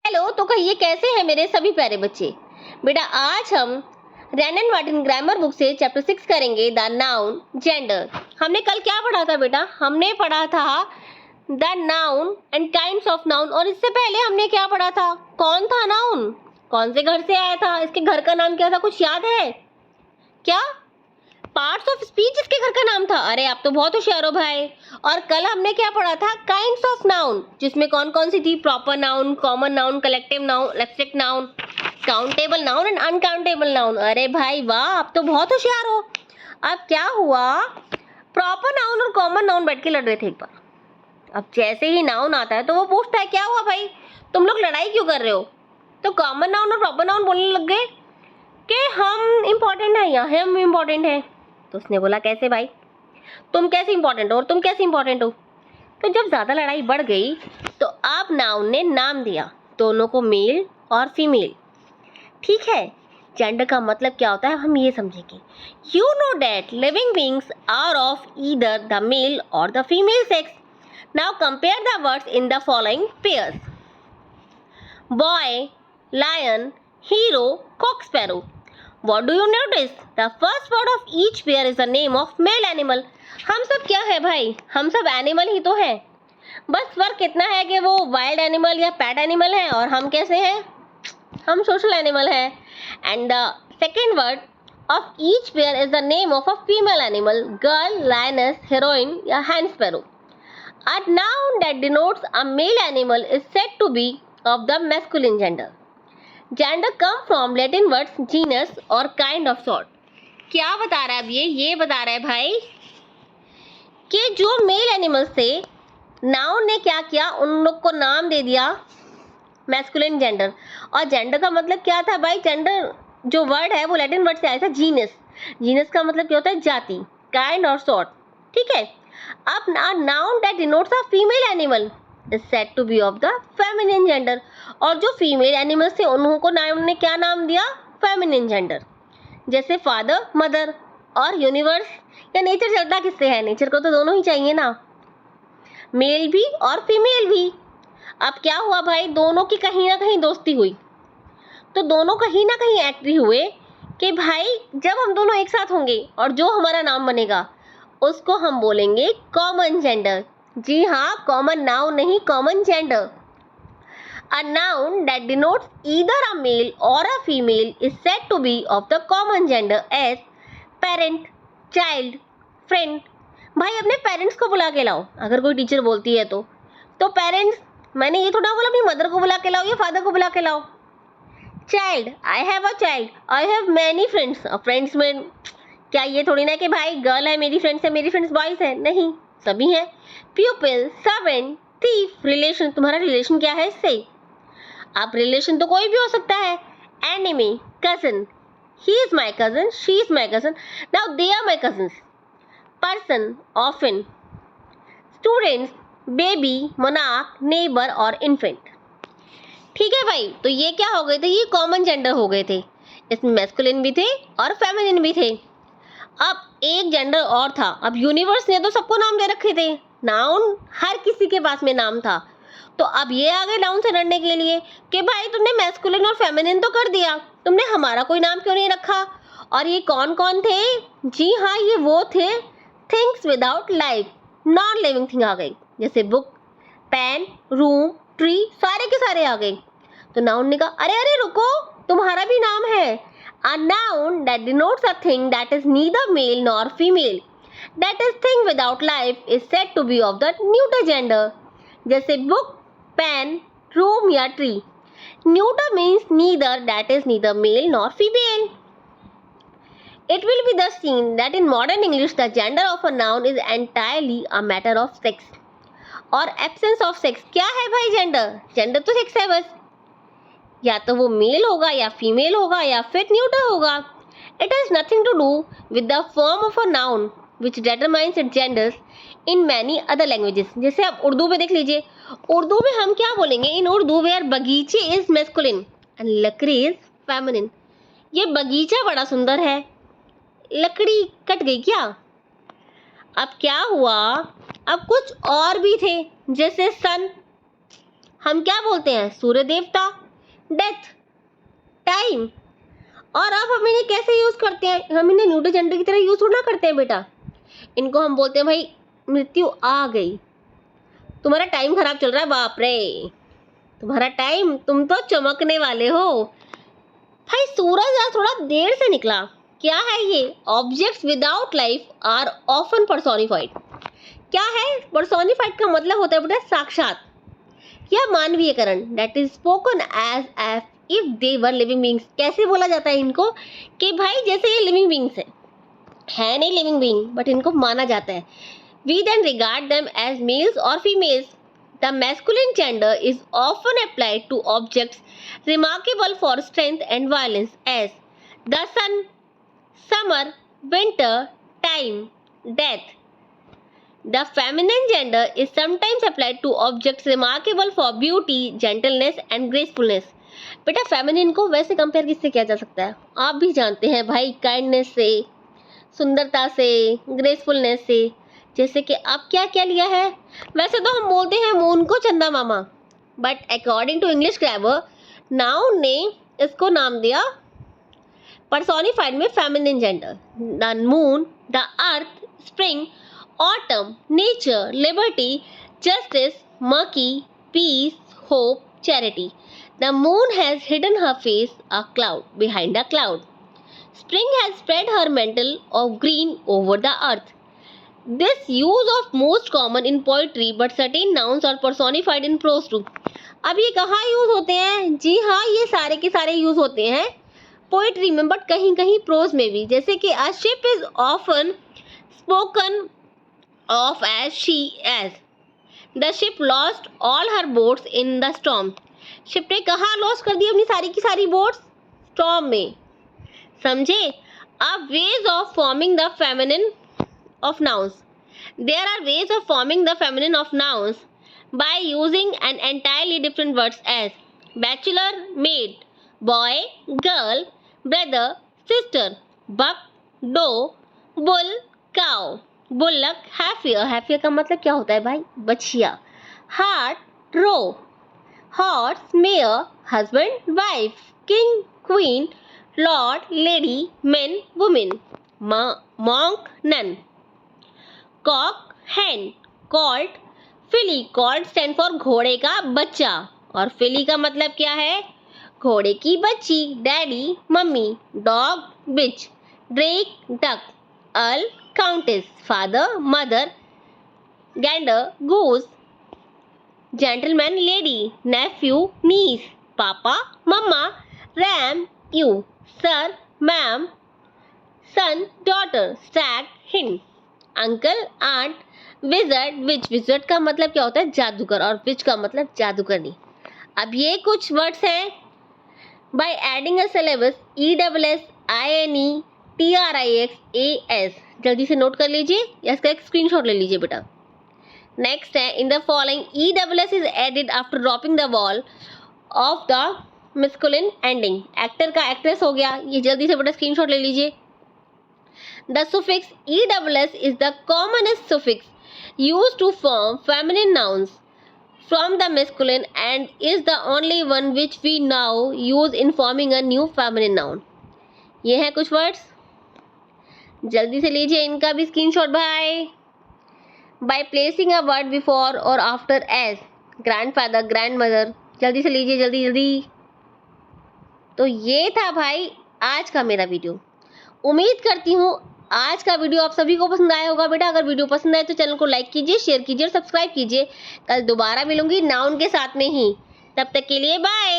Hello, तो कहिए कैसे हैं मेरे सभी प्यारे बच्चे। बेटा आज हम रैन एंड मार्टिन ग्रामर बुक से चैप्टर 6 करेंगे द नाउन जेंडर। हमने कल क्या पढ़ा था बेटा? हमने पढ़ा था the noun and kinds of noun. और इससे पहले हमने क्या पढ़ा था? कौन था नाउन? कौन से घर से आया था? इसके घर का नाम क्या था? कुछ याद है क्या? पार्ट्स ऑफ स्पीच इसके घर का नाम था। अरे आप तो बहुत होशियार हो भाई। और कल हमने क्या पढ़ा था? काइंड्स ऑफ नाउन, जिसमें कौन कौन सी थी? Proper noun, common noun, collective noun, abstract noun, countable noun and uncountable noun. अरे भाई वाह, आप तो बहुत होशियार हो। अब क्या हुआ? प्रॉपर नाउन और कॉमन नाउन बैठ के लड़ रहे थे एक बार। अब जैसे ही नाउन आता है तो वो पूछता है क्या हुआ भाई, तुम लोग लड़ाई क्यों कर रहे हो? तो कॉमन नाउन और प्रॉपर नाउन बोलने लग गए कि हम इम्पोर्टेंट हैं या हम इम्पोर्टेंट हैं। तो उसने बोला कैसे भाई, तुम कैसे इंपॉर्टेंट हो और तुम कैसे इंपॉर्टेंट हो? तो जब ज्यादा लड़ाई बढ़ गई तो अब नाउन ने नाम दिया दोनों को, मेल और फीमेल। ठीक है, जेंडर का मतलब क्या होता है हम ये समझेंगे। You know that living beings are of either the male और the female sex. Now compare the words in the following pairs: boy, lion, hero, cock sparrow. What do you notice? The first word of each pair is the name of male animal. हम सब क्या है भाई? हम सब animal ही तो है। बस फर्क इतना है कि वो वाइल्ड एनिमल या पैट एनिमल है और हम कैसे हैं? हम सोशल एनिमल है। And the second word of each pair is the name of a female animal: girl, lioness, heroine या hen sparrow. A noun that denotes a male animal is said to be of the masculine gender. Gender come from Latin words genus और kind of sort. क्या बता रहा है अब ये बता रहा है भाई कि जो मेल एनिमल्स थे, नाउन ने क्या किया, उन लोग को नाम दे दिया मैस्कुलिन जेंडर। और जेंडर का मतलब क्या था भाई? जेंडर जो वर्ड है वो लैटिन वर्ड से आया था जीनस। जीनस का मतलब क्या होता है? जाति, काइंड और सॉर्ट। ठीक है, अब noun that denotes a female animal is said to be of the feminine gender। और जो फीमेल एनिमल्स थे उन्हों को नाउन ने क्या नाम दिया? Feminine gender. जैसे फादर, मदर और यूनिवर्स या नेचर चलता किससे है? नेचर को तो दोनों ही चाहिए ना, मेल भी और फीमेल भी। अब क्या हुआ भाई, दोनों की कहीं ना कहीं दोस्ती हुई तो दोनों कहीं ना कहीं एग्री हुए कि भाई जब हम दोनों एक साथ होंगे और जो हमारा नाम बनेगा उसको हम बोलेंगे कॉमन जेंडर। जी हाँ, कॉमन नाउन नहीं, common gender. A noun that denotes either a male or a female is said to be of the common gender as parent, child, friend। भाई अपने पेरेंट्स को बुला के लाओ, अगर कोई टीचर बोलती है तो पेरेंट्स, मैंने ये थोड़ा बोला अपनी मदर को बुला के लाओ या फादर को बुला के लाओ। Child, I have a child, I have many friends. Friends में क्या ये थोड़ी ना कि भाई गर्ल है मेरी फ्रेंड्स है, मेरी फ्रेंड्स बॉयज है, नहीं, सभी हैं। प्यूपिल, सर्वेंट, थीफ। रिलेशन, तुम्हारा रिलेशन क्या है इससे? आप रिलेशन तो कोई भी हो सकता है। Enemy, cousin, he is my cousin, she is my cousin, now they are my cousins. Person, orphan. Students, baby, monarch, neighbour और इन्फेंट। ठीक है भाई, तो ये क्या हो गए थे? ये कॉमन जेंडर हो गए थे। इसमें मैस्कुलिन भी थे और फेमिनिन भी थे। अब एक जेंडर और था। अब यूनिवर्स ने तो सबको नाम दे रखे थे, नाउन हर किसी के पास में नाम था। तो अब ये आ गए नाउन से लड़ने के लिए कि भाई तुमने मैस्कुलिन और फेमिनिन तो कर दिया, तुमने हमारा कोई नाम क्यों नहीं रखा? और ये कौन कौन थे? जी हाँ, ये वो थे things without life, non living thing आ गई, जैसे बुक, पेन, रूम, ट्री, सारे के सारे आ गए। तो नाउन ने कहा अरे अरे रुको, तुम्हारा भी नाम है। A noun that denotes a thing that is neither male nor female, that is thing without life, is said to be of the neuter gender। जैसे book, pen, room या tree। Neuter means neither, that is neither male nor female। It will be thus seen that in modern English the gender of a noun is entirely a matter of sex और absence of sex। क्या है भाई gender? Gender तो sex है बस, या तो वो मेल होगा या फीमेल होगा या फिर न्यूटर होगा। It has nothing to do with the form of a noun which determines it genders in many other languages. जैसे आप उर्दू में देख लीजिए, उर्दू में हम क्या बोलेंगे? इन उर्दू वेयर बगीचे इज मैस्कुलिन एंड लकड़ी इज फेमिनिन। ये बगीचा बड़ा सुंदर है, लकड़ी कट गई क्या? अब क्या हुआ, अब कुछ और भी थे, जैसे सन, हम क्या बोलते हैं? सूर्य देवता, डेथ, टाइम। और अब हम इन्हें कैसे यूज करते हैं? हम इन्हें न्यूटन जेंडर की तरह यूज थोड़ा करते हैं बेटा। इनको हम बोलते हैं भाई मृत्यु आ गई, तुम्हारा टाइम खराब चल रहा है, बाप रे तुम्हारा टाइम, तुम तो चमकने वाले हो। भाई सूरज आज थोड़ा देर से निकला, क्या है ये? Objects without life are often personified. क्या है? पर्सोनिफाइड का मतलब होता है बेटा साक्षात या मानवीयकरण, that is spoken as of if they were living beings. कैसे बोला जाता है इनको? कि भाई जैसे ये लिविंग बींग्स है नहीं लिविंग बींग, बट इनको माना जाता है। We then regard them as males और females. The masculine gender is often applied to objects remarkable for strength and violence as the sun, summer, winter, time, death. The feminine gender is sometimes applied to objects remarkable for beauty, gentleness and gracefulness. बेटा feminine को वैसे compare किससे किया जा सकता है? आप भी जानते हैं भाई, काइंडनेस से, सुंदरता से, ग्रेसफुलनेस से। जैसे कि आप क्या क्या लिया है? वैसे तो हम बोलते हैं मून को चंदा मामा, but according to English grammar noun ने इसको नाम दिया पर्सोनिफाइड में feminine gender. The moon, the earth, spring, autumn, nature, liberty, justice, murky, peace, hope, charity. The moon has hidden her face a cloud behind a cloud. Spring has spread her mantle of green over the earth. This use of most common in poetry, but certain nouns are personified in prose too. अब ये कहाँ use होते हैं? जी हाँ, ये सारे के सारे यूज होते हैं पोइट्री में, बट कहीं कहीं प्रोज में भी। जैसे कि a ship is often spoken of as she as the ship lost all her boats in the storm. Ship ने कहाँ लॉस कर दी अपनी सारी की सारी बोट्स? स्टॉर्म में। समझे? अब ways of forming the feminine of nouns. There are ways of forming the feminine of nouns by using an entirely different words as bachelor, maid, boy, girl, brother, sister, buck, doe, bull, cow, bullock, हैफियर। हैफियर का मतलब क्या होता है भाई? बछिया। Hart, roe, horse, mare, husband, wife, king, queen, lord, lady, men, women, monk, nun. Cock, hen, colt, filly. Colt stand for घोड़े का बच्चा, और फिली का मतलब क्या है? घोड़े की बच्ची। Daddy, mummy, dog, bitch, drake, duck, earl, countess, father, mother, gander, goose, gentleman, lady, nephew, niece, papa, mama, ram, ewe, sir, ma'am, son, daughter, stag, hen, uncle, aunt, wizard, witch। wizard का मतलब क्या होता है? जादूगर। और witch का मतलब जादूगरनी। अब ये कुछ वर्ड्स हैं by adding a syllabus ESSINETRIXAS। जल्दी से नोट कर लीजिए या इसका एक स्क्रीनशॉट ले लीजिए बेटा। नेक्स्ट है in the following ESS is added after dropping the vowel of the masculine ending. Actor का एक्ट्रेस हो गया, ये जल्दी से बेटा स्क्रीनशॉट ले लीजिए। The suffix ESS is the commonest suffix used to form feminine nouns from the masculine and is the only one which we now use in forming a new feminine noun. ये है कुछ words, जल्दी से लीजिए इनका भी screenshot भाई। By placing a word before or after as grandfather, grandmother, जल्दी से लीजिए, जल्दी जल्दी। तो ये था भाई आज का मेरा वीडियो। उम्मीद करती हूँ आज का वीडियो आप सभी को पसंद आया होगा बेटा। अगर वीडियो पसंद आए तो चैनल को लाइक कीजिए, शेयर कीजिए और सब्सक्राइब कीजिए। कल दोबारा मिलूंगी नाउन के साथ में ही, तब तक के लिए बाय।